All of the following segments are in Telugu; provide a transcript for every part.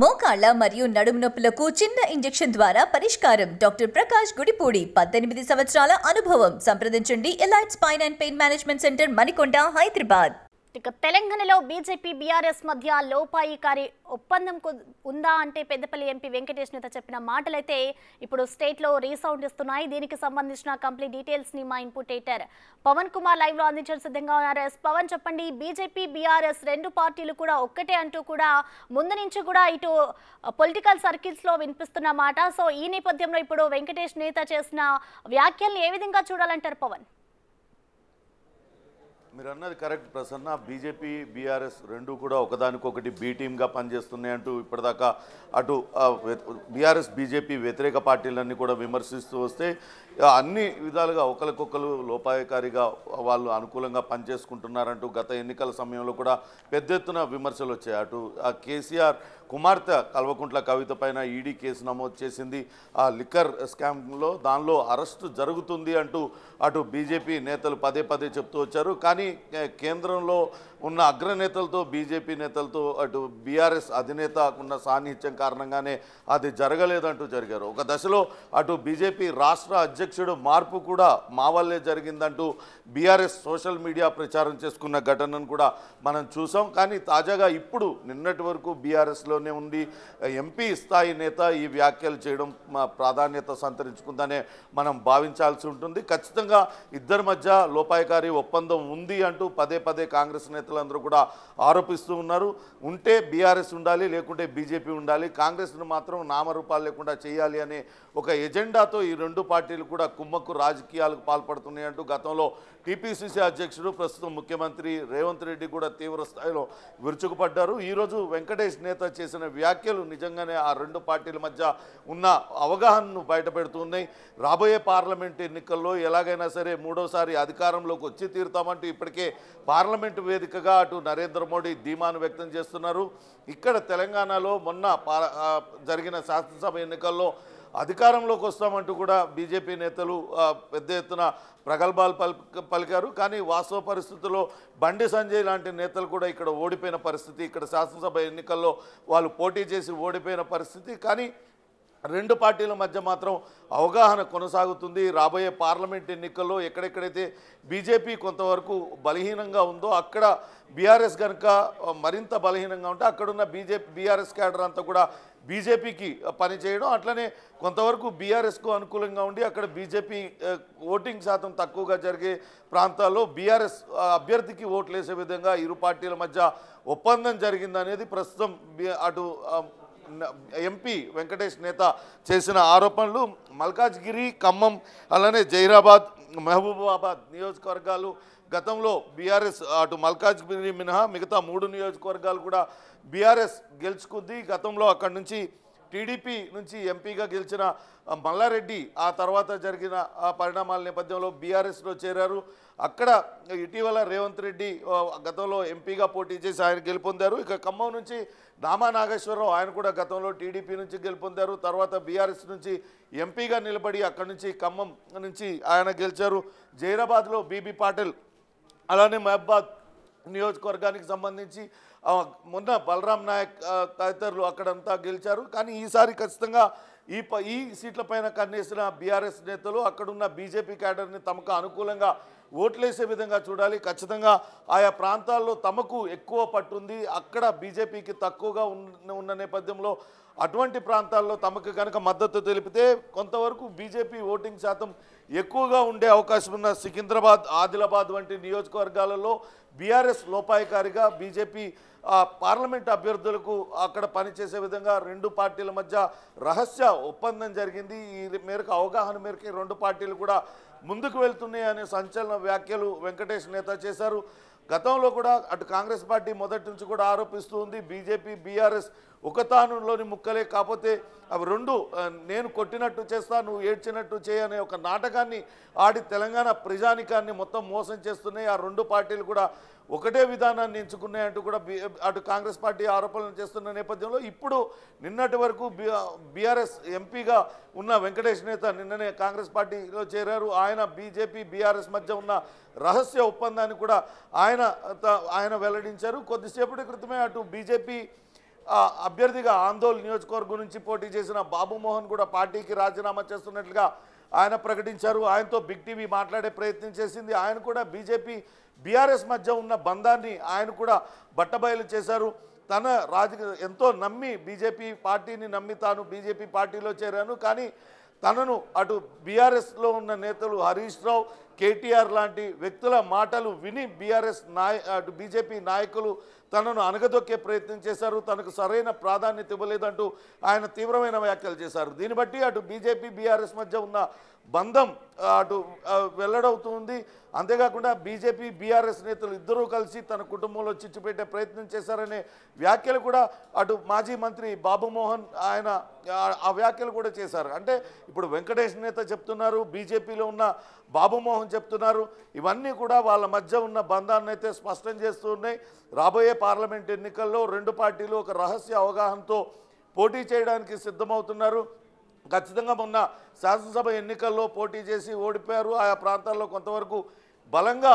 మోకాళ్ళ మరియు నడుము నొప్పులకు చిన్న ఇంజెక్షన్ ద్వారా పరిష్కారం. డాక్టర్ ప్రకాష్ గుడిపూడి 18 సంవత్సరాల అనుభవం. సంప్రదించండి elite spine and pain management centre Manikonda, Hyderabad. తెలంగాణలో బీజేపీ బీఆర్ఎస్ మధ్య లోపాయికారి ఒప్పందం ఉందా అంటే పెద్దపల్లి ఎంపీ వెంకటేష్ నేత చెప్పిన మాటలైతే ఇప్పుడు స్టేట్ లో రీసౌండ్ ఇస్తున్నాయి. దీనికి సంబంధించిన కంప్లీట్ డీటెయిల్స్ ని మా input editor Pawan Kumar live లో అందించడం సిద్ధంగా ఉన్నారు. పవన్, చెప్పండి, బీజేపీ బీఆర్ఎస్ రెండు పార్టీలు కూడా ఒక్కటే అంటూ కూడా ముందు నుంచి కూడా ఇటు పొలిటికల్ సర్కిల్స్ లో వినిపిస్తున్న మాట. సో ఈ నేపథ్యంలో ఇప్పుడు వెంకటేష్ నేత చేసిన వ్యాఖ్యల్ని ఏ విధంగా చూడాలంటారు పవన్? మీరు అన్నది కరెక్ట్ ప్రసన్న. బీజేపీ బీఆర్ఎస్ రెండు కూడా ఒకదానికొకటి బీ టీమ్గా పనిచేస్తున్నాయి అంటూ ఇప్పటిదాకా అటు బీఆర్ఎస్ బీజేపీ వ్యతిరేక పార్టీలన్నీ కూడా విమర్శిస్తూ వస్తే అన్ని విధాలుగా ఒకరికొకరు లోపాయకారిగా వాళ్ళు అనుకూలంగా పనిచేసుకుంటున్నారంటూ గత ఎన్నికల సమయంలో కూడా పెద్ద ఎత్తున విమర్శలు వచ్చాయి. అటు కేసీఆర్ కుమార్తె కల్వకుంట్ల కవిత పైన ఈడీ కేసు నమోదు చేసింది. ఆ లిక్కర్ స్కామ్లో దానిలో అరెస్టు జరుగుతుంది అంటూ అటు బీజేపీ నేతలు పదే పదే చెప్తూ వచ్చారు. కానీ కేంద్రంలో ఉన్న అగ్రనేతలతో బీజేపీ నేతలతో అటు బీఆర్ఎస్ అధినేత ఉన్న సాన్నిహిత్యం కారణంగానే అది జరగలేదంటూ జరిగారు. ఒక దశలో అటు బీజేపీ రాష్ట్ర అధ్యక్షుడు మార్పు కూడా మా వల్లే జరిగిందంటూ బీఆర్ఎస్ సోషల్ మీడియా ప్రచారం చేసుకున్న ఘటనను కూడా మనం చూసాం. కానీ తాజాగా ఇప్పుడు నిన్నటి వరకు బీఆర్ఎస్లోనే ఉండి ఎంపీ స్థాయి నేత ఈ వ్యాఖ్యలు చేయడం ప్రాధాన్యత సంతరించుకుందనే మనం భావించాల్సి ఉంటుంది. ఖచ్చితంగా ఇద్దరి మధ్య లోపాయకారి ఒప్పందం ఉంది అంటూ పదే పదే కాంగ్రెస్ నేతలందరూ కూడా ఆరోపిస్తూ ఉన్నారు. ఉంటే బీఆర్ఎస్ ఉండాలి, లేకుంటే బీజేపీ ఉండాలి, కాంగ్రెస్ను మాత్రం నామరూపాలు లేకుండా చేయాలి అనే ఒక ఎజెండాతో ఈ రెండు పార్టీలు కూడా కుమ్మక్కు రాజకీయాలకు పాల్పడుతున్నాయి అంటూ గతంలో టీపీసీసీ అధ్యక్షుడు ప్రస్తుతం ముఖ్యమంత్రి రేవంత్ రెడ్డి కూడా తీవ్ర స్థాయిలో విరుచుకుపడ్డారు. ఈరోజు వెంకటేష్ నేత చేసిన వ్యాఖ్యలు నిజంగానే ఆ రెండు పార్టీల మధ్య ఉన్న అవగాహనను బయటపెడుతున్నాయి. రాబోయే పార్లమెంట్ ఎన్నికల్లో ఎలాగైనా సరే మూడోసారి అధికారంలోకి వచ్చి తీరుతామంటూ ఇప్పటికే పార్లమెంటు వేదికగా అటు నరేంద్ర మోడీ ధీమాను వ్యక్తం చేస్తున్నారు. ఇక్కడ తెలంగాణలో మొన్న జరిగిన శాసనసభ ఎన్నికల్లో అధికారంలోకి వస్తామంటూ కూడా బీజేపీ నేతలు పెద్ద ఎత్తున ప్రగల్భాలు పలికారు. కానీ వాస్తవ పరిస్థితుల్లో బండి సంజయ్ లాంటి నేతలు కూడా ఇక్కడ ఓడిపోయిన పరిస్థితి, ఇక్కడ శాసనసభ ఎన్నికల్లో వాళ్ళు పోటీ చేసి ఓడిపోయిన పరిస్థితి. కానీ రెండు పార్టీల మధ్య మాత్రం అవగాహన కొనసాగుతుంది. రాబోయే పార్లమెంట్ ఎన్నికల్లో ఎక్కడెక్కడైతే బీజేపీ కొంతవరకు బలహీనంగా ఉందో అక్కడ బీఆర్ఎస్ కనుక మరింత బలహీనంగా ఉంటే అక్కడున్న బీఆర్ఎస్ క్యాడర్ అంతా కూడా బీజేపీకి పనిచేయడం, అట్లనే కొంతవరకు బీఆర్ఎస్కు అనుకూలంగా ఉండి అక్కడ బీజేపీ ఓటింగ్ శాతం తక్కువగా జరిగే ప్రాంతాల్లో బీఆర్ఎస్ అభ్యర్థికి ఓట్లు వేసే విధంగా ఇరు పార్టీల మధ్య ఒప్పందం జరిగిందనేది ప్రస్తుతం అటు ఎంపీ వెంకటేష్ నేత చేసిన ఆరోపణలు. మల్కాజ్గిరి, ఖమ్మం, అలానే జైరాబాద్, మహబూబాబాద్ నియోజకవర్గాలు గతంలో బీఆర్ఎస్ అటు మల్కాజ్గిరి మినహా మిగతా 3 నియోజకవర్గాలు కూడా బీఆర్ఎస్ గెలుచుకుంది. గతంలో అక్కడి నుంచి టీడీపీ నుంచి ఎంపీగా గెలిచిన మల్లారెడ్డి ఆ తర్వాత జరిగిన పరిణామాల నేపథ్యంలో బీఆర్ఎస్లో చేరారు. అక్కడ ఇటీవల రేవంత్ రెడ్డి గతంలో ఎంపీగా పోటీ చేసి ఆయన గెలుపొందారు. ఇక ఖమ్మం నుంచి నామా నాగేశ్వరరావు, ఆయన కూడా గతంలో టీడీపీ నుంచి గెలుపొందారు. తర్వాత బీఆర్ఎస్ నుంచి ఎంపీగా నిలబడి అక్కడి నుంచి ఖమ్మం నుంచి ఆయన గెలిచారు. జైరాబాద్లో బీబీ పాటిల్, అలానే మహబాద్ నియోజకవర్గానికి సంబంధించి మొన్న బలరాం నాయక్ తదితరులు అక్కడంతా గెలిచారు. కానీ ఈసారి ఖచ్చితంగా ఈ సీట్లపైన కన్నేసిన బీఆర్ఎస్ నేతలు అక్కడున్న బీజేపీ క్యాడర్ని తమకు అనుకూలంగా ఓట్లేసే విధంగా చూడాలి. ఖచ్చితంగా ఆయా ప్రాంతాల్లో తమకు ఎక్కువ పట్టుంది, అక్కడ బీజేపీకి తక్కువగా ఉన్న నేపథ్యంలో అటువంటి ప్రాంతాల్లో తమకు కనుక మద్దతు తెలిపితే కొంతవరకు బీజేపీ ఓటింగ్ శాతం ఎక్కువగా ఉండే అవకాశం ఉన్న సికింద్రాబాద్, ఆదిలాబాద్ వంటి నియోజకవర్గాలలో బీఆర్ఎస్ లోపాయకారిగా బీజేపీ పార్లమెంట్ అభ్యర్థులకు అక్కడ పనిచేసే విధంగా రెండు పార్టీల మధ్య రహస్య ఒప్పందం జరిగింది. ఈ మేరకు అవగాహన మేరకు రెండు పార్టీలు కూడా ముందుకు వెళ్తున్నాయి అనే సంచలన వ్యాఖ్యలు వెంకటేష్ నేత చేశారు. గతంలో కూడా అటు కాంగ్రెస్ పార్టీ మొదటి నుంచి కూడా ఆరోపిస్తూ ఉంది, బీజేపీ బీఆర్ఎస్ ఒకతానులోని ముక్కలే, కాకపోతే అవి రెండు నేను కొట్టినట్టు చేస్తా, నువ్వు ఏడ్చినట్టు చేయనే ఒక నాటకాన్ని ఆడి తెలంగాణ ప్రజానికాన్ని మొత్తం మోసం చేస్తున్నాయి. ఆ రెండు పార్టీలు కూడా ఒకటే విధానాన్ని ఎంచుకున్నాయంటూ కూడా అటు కాంగ్రెస్ పార్టీ ఆరోపణలు చేస్తున్న నేపథ్యంలో ఇప్పుడు నిన్నటి వరకు బీఆర్ఎస్ ఎంపీగా ఉన్న వెంకటేష్ నేత నిన్ననే కాంగ్రెస్ పార్టీలో చేరారు. ఆయన బీజేపీ బీఆర్ఎస్ మధ్య ఉన్న రహస్య ఒప్పందాన్ని కూడా ఆయన వెల్లడించారు. కొద్దిసేపటి క్రితమే అటు బీజేపీ అభ్యర్థిగా ఆందోళన నియోజకవర్గం నుంచి పోటీ చేసిన బాబు మోహన్ కూడా పార్టీకి రాజీనామా చేస్తున్నట్లుగా ఆయన ప్రకటించారు. ఆయనతో బిగ్ టీవీ మాట్లాడే ప్రయత్నం చేసింది. ఆయన కూడా బీజేపీ బీఆర్ఎస్ మధ్య ఉన్న బంధాన్ని ఆయన కూడా బట్టబయలు చేశారు. తన ఎంతో నమ్మి బీజేపీ పార్టీని నమ్మి తాను బీజేపీ పార్టీలో చేరాను, కానీ తనను అటు బీఆర్ఎస్లో ఉన్న నేతలు హరీష్ రావు, కేటీఆర్ లాంటి వ్యక్తుల మాటలు విని అటు బీజేపీ నాయకులు తనను అనగదొక్కే ప్రయత్నం చేశారు. తనకు సరైన ప్రాధాన్యత ఇవ్వలేదంటూ ఆయన తీవ్రమైన వ్యాఖ్యలు చేశారు. దీన్ని బట్టి అటు బీజేపీ బీఆర్ఎస్ మధ్య ఉన్న బంధం అటు వెల్లడవుతుంది. అంతేకాకుండా బీజేపీ బీఆర్ఎస్ నేతలు ఇద్దరూ కలిసి తన కుటుంబంలో చిచ్చు పెట్టే ప్రయత్నం చేశారనే వ్యాఖ్యలు కూడా అటు మాజీ మంత్రి బాబు మోహన్ ఆయన ఆ వ్యాఖ్యలు కూడా చేశారు. అంటే ఇప్పుడు వెంకటేష్ నేత చెప్తున్నారు, బీజేపీలో ఉన్న బాబు మోహన్ చెప్తున్నారు. ఇవన్నీ కూడా వాళ్ళ మధ్య ఉన్న బంధాన్ని అయితే స్పష్టం చేస్తూ ఉన్నాయి. రాబోయే పార్లమెంట్ ఎన్నికల్లో రెండు పార్టీలు ఒక రహస్య అవగాహనతో పోటీ చేయడానికి సిద్ధమవుతున్నారు. ఖచ్చితంగా మొన్న శాసనసభ ఎన్నికల్లో పోటీ చేసి ఓడిపోయారు. ఆయా ప్రాంతాల్లో కొంతవరకు బలంగా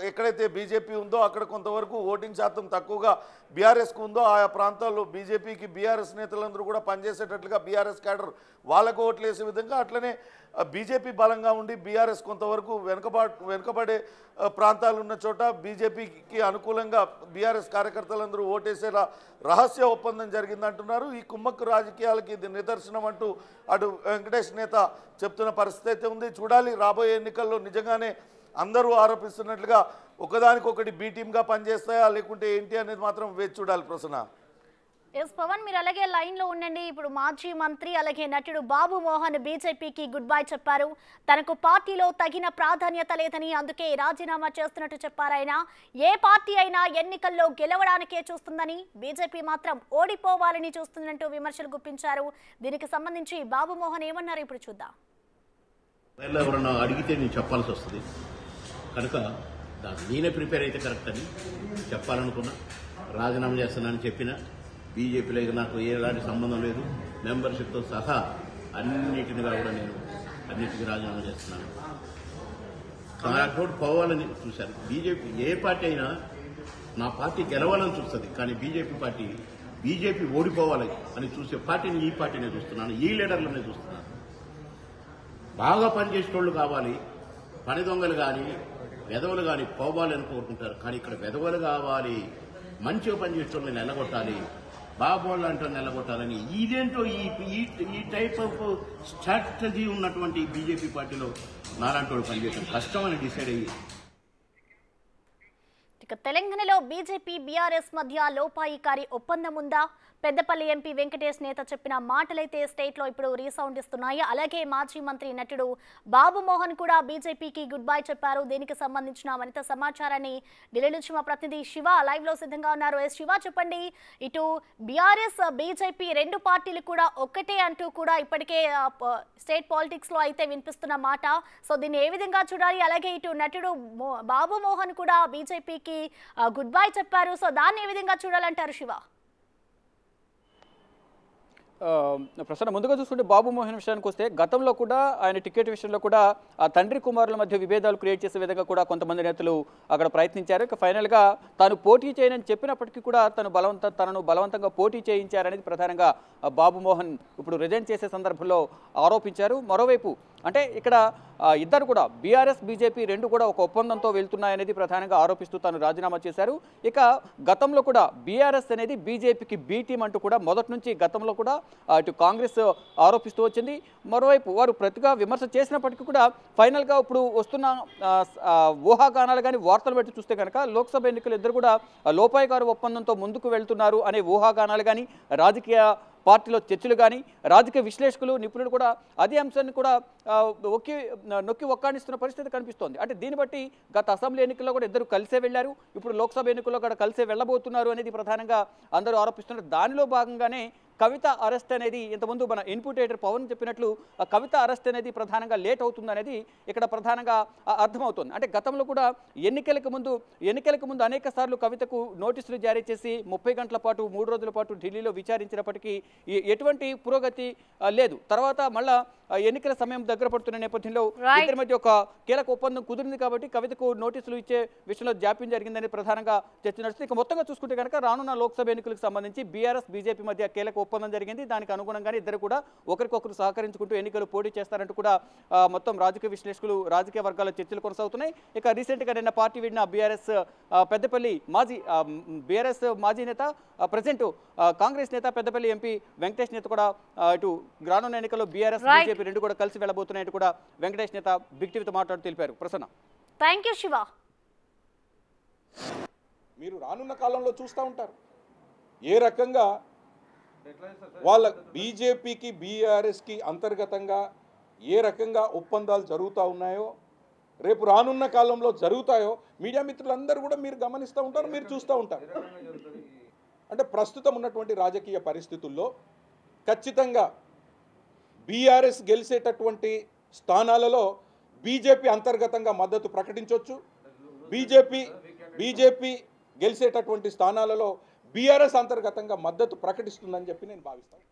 ఎక్కడైతే బీజేపీ ఉందో అక్కడ కొంతవరకు ఓటింగ్ శాతం తక్కువగా బీఆర్ఎస్కు ఉందో ఆయా ప్రాంతాల్లో బీజేపీకి బీఆర్ఎస్ నేతలందరూ కూడా పనిచేసేటట్లుగా బీఆర్ఎస్ క్యాడర్ వాళ్ళకు ఓట్లు వేసే విధంగా, అట్లనే బీజేపీ బలంగా ఉండి బీఆర్ఎస్ కొంతవరకు వెనుకబడే ప్రాంతాలు ఉన్న చోట బీజేపీకి అనుకూలంగా బీఆర్ఎస్ కార్యకర్తలందరూ ఓటేసేలా రహస్య ఒప్పందం జరిగిందంటున్నారు. ఈ కుమ్మక్కు రాజకీయాలకి ఇది నిదర్శనం అంటూ అటు వెంకటేష్ నేత చెప్తున్న పరిస్థితి అయితే ఉంది. చూడాలి రాబోయే ఎన్నికల్లో నిజంగానే అందరూ ఆరోపిస్తున్నట్లుగా ఒకదానికొకటి బీ టీమ్గా పనిచేస్తాయా లేకుంటే ఏంటి అనేది మాత్రం వేచి చూడాలి. ప్రసన్న. ఎస్ పవన్, మీరు అలాగే లైన్లో ఉండండి. ఇప్పుడు మాజీ మంత్రి అలాగే నటుడు బాబు మోహన్ బీజేపీకి గుడ్ బై చెప్పారు. తనకు పార్టీలో తగిన ప్రాధాన్యత లేదని అందుకే రాజీనామా చేస్తున్నట్టు చెప్పారు ఆయన. ఏ పార్టీ అయినా ఎన్నికల్లో గెలవడానికే చూస్తుందని, బీజేపీ మాత్రం ఓడిపోవాలని చూస్తున్నట్టు విమర్శలు గుప్పించారు. దీనికి సంబంధించి బాబు మోహన్ ఏమన్నారు ఇప్పుడు చూద్దాం. ఎవరన్నా అడిగితే నేను చెప్పాల్సి వస్తుంది కనుక నేనే ప్రిపేర్ అయితే కరెక్ట్ అని చెప్పాలనుకున్నా. రాజీనామా చేస్తున్నానని చెప్పిన బీజేపీలో నాకు ఎలాంటి సంబంధం లేదు. మెంబర్షిప్తో సహా అన్నిటినిగా కూడా నేను అన్నిటికీ రాజీనామా చేస్తున్నాను. నాకు పోవాలని చూశాను. బీజేపీ ఏ పార్టీ అయినా నా పార్టీ గెలవాలని చూస్తుంది, కానీ బీజేపీ ఓడిపోవాలి అని చూసే పార్టీని ఈ పార్టీనే చూస్తున్నాను, ఈ లీడర్లనే చూస్తున్నాను. బాగా పనిచేసేటోళ్ళు కావాలి, పని దొంగలు కానీ వెధవలు కానీ పోవాలని కోరుకుంటారు. కానీ ఇక్కడ వెధవలు కావాలి, మంచిగా పనిచేసేటోళ్ళని నిలగొట్టాలి, బాబోళ్ళు లాంటి నిలగొట్టాలని ఇదేంటో ఈ టైప్ ఆఫ్ స్ట్రాటజీ ఉన్నటువంటి బీజేపీ పార్టీలో నాలాంటి వాళ్ళు పనిచేయడం కష్టం అని డిసైడ్ అయ్యి. ఇక తెలంగాణలో బీజేపీ బీఆర్ఎస్ మధ్య లోపాయికారి ఒప్పందం ఉందా? పెద్దపల్లి ఎంపీ వెంకటేష్ నేత చెప్పిన మాటలైతే స్టేట్లో ఇప్పుడు రీసౌండ్ ఇస్తున్నాయి. అలాగే మాజీ మంత్రి నటుడు బాబు మోహన్ కూడా బీజేపీకి గుడ్ బై చెప్పారు. దీనికి సంబంధించిన మరింత సమాచారాన్ని ఢిల్లీ నుంచి మా ప్రతినిధి శివ లైవ్ లో సిద్ధంగా ఉన్నారు. శివ, చెప్పండి. ఇటు బీఆర్ఎస్ బీజేపీ రెండు పార్టీలు కూడా ఒక్కటే అంటూ కూడా ఇప్పటికే స్టేట్ పాలిటిక్స్ లో అయితే వినిపిస్తున్న మాట. సో దీన్ని ఏ విధంగా చూడాలి? అలాగే ఇటు నటుడు బాబు మోహన్ కూడా బీజేపీకి గుడ్ బై చెప్పారు. సో దాన్ని ఏ విధంగా చూడాలంటారు శివ? ప్రసన్న, ముందుగా చూసుకుంటే బాబు మోహన్ విషయానికి వస్తే గతంలో కూడా ఆయన టికెట్ విషయంలో కూడా ఆ తండ్రి కుమారుల మధ్య విభేదాలు క్రియేట్ చేసే విధంగా కూడా కొంతమంది నేతలు అక్కడ ప్రయత్నించారు. ఇక ఫైనల్గా తాను పోటీ చేయనని చెప్పినప్పటికీ కూడా తనను బలవంతంగా పోటీ చేయించారనేది ప్రధానంగా బాబు మోహన్ ఇప్పుడు రిజైన్ చేసే సందర్భంలో ఆరోపించారు. మరోవైపు అంటే ఇక్కడ ఇద్దరు కూడా బీఆర్ఎస్ బీజేపీ రెండు కూడా ఒక ఒప్పందంతో వెళ్తున్నాయనేది ప్రధానంగా ఆరోపిస్తూ తాను రాజీనామా చేశారు. ఇక గతంలో కూడా బీఆర్ఎస్ అనేది బీజేపీకి బీ టీం అంటూ కూడా మొదటి నుంచి గతంలో కూడా ఇటు కాంగ్రెస్ ఆరోపిస్తూ వచ్చింది. మరోవైపు వారు ప్రతిగా విమర్శ చేసినప్పటికీ కూడా ఫైనల్గా ఇప్పుడు వస్తున్న ఊహాగానాలు కానీ వార్తలు బట్టి చూస్తే కనుక లోక్సభ ఎన్నికలు ఇద్దరు కూడా లోపాయికారు ఒప్పందంతో ముందుకు వెళ్తున్నారు అనే ఊహాగానాలు కానీ రాజకీయ పార్టీలో చర్చలు కానీ రాజకీయ విశ్లేషకులు నిపుణులు కూడా అదే అంశాన్ని కూడా నొక్కి ఒక్కాడిస్తున్న పరిస్థితి కనిపిస్తోంది. అంటే దీన్ని బట్టి గత అసెంబ్లీ ఎన్నికల్లో కూడా ఇద్దరు కలిసే వెళ్లారు, ఇప్పుడు లోక్సభ ఎన్నికల్లో కూడా కలిసే వెళ్ళబోతున్నారు అనేది ప్రధానంగా అందరూ ఆరోపిస్తున్నారు. దానిలో భాగంగానే కవిత అరెస్ట్ అనేది ఇంతకుముందు మన ఇన్పుట్ ఎడిటర్ పవన్ చెప్పినట్లు కవిత అరెస్ట్ అనేది ప్రధానంగా లేట్ అవుతుంది అనేది ఇక్కడ ప్రధానంగా అర్థమవుతుంది. అంటే గతంలో కూడా ఎన్నికలకు ముందు అనేక సార్లు కవితకు నోటీసులు జారీ చేసి 30 గంటల పాటు 3 రోజుల పాటు ఢిల్లీలో విచారించినప్పటికీ ఎటువంటి పురోగతి లేదు. తర్వాత మళ్ళా ఎన్నికల సమయం దగ్గర పడుతున్న నేపథ్యంలో ఇద్దరి మధ్య ఒక కీలక ఒప్పందం కుదిరింది కాబట్టి కవితకు నోటీసులు ఇచ్చే విషయంలో జాప్యం జరిగిందని ప్రధానంగా చర్చ నడుస్తుంది. ఇక మొత్తంగా చూసుకుంటే కనుక రానున్న లోక్సభ ఎన్నికలకు సంబంధించి బీఆర్ఎస్ బీజేపీ మధ్య కీలక ఒప్పందం జరిగింది. దానికి అనుగుణంగానే ఇద్దరు కూడా ఒకరికొకరు సహకరించుకుంటూ ఎన్నికలు పోటీ చేస్తారంటూ కూడా మొత్తం రాజకీయ విశ్లేషకులు రాజకీయ వర్గాల చర్చలు కొనసాగుతున్నాయి. ఇక రీసెంట్గా నిన్న పార్టీ విడిన బీఆర్ఎస్ పెద్దపల్లి బీఆర్ఎస్ మాజీ నేత ప్రజెంట్ కాంగ్రెస్ నేత పెద్దపల్లి ఎంపీ వెంకటేష్ నేత కూడా ఇటు రానున్న ఎన్నికల్లో బీఆర్ఎస్ బీజేపీ రెండు కూడా కలిసి వెళ్ళబోతున్నాయంటూ కూడా వెంకటేష్ నేత బిగ్ టీవీతో మాట్లాడుతూ తెలిపారు. Prasanna, thank you Shiva. మీరు రానున్న కాలంలో చూస్తూ ఉంటారు ఏ రకంగా వాళ్ళ బీజేపీకి బీఆర్ఎస్కి అంతర్గతంగా ఏ రకంగా ఒప్పందాలు జరుగుతూ ఉన్నాయో, రేపు రానున్న కాలంలో జరుగుతాయో మీడియా మిత్రులందరూ కూడా మీరు గమనిస్తూ ఉంటారు, మీరు చూస్తూ ఉంటారు. అంటే ప్రస్తుతం ఉన్నటువంటి రాజకీయ పరిస్థితుల్లో ఖచ్చితంగా బీఆర్ఎస్ గెలిచేటటువంటి స్థానాలలో బీజేపీ అంతర్గతంగా మద్దతు ప్రకటించవచ్చు, బీజేపీ గెలిచేటటువంటి స్థానాలలో బీఆర్ఎస్ అంతర్గతంగా మద్దతు ప్రకటిస్తుందని చెప్పి నేను భావిస్తాను.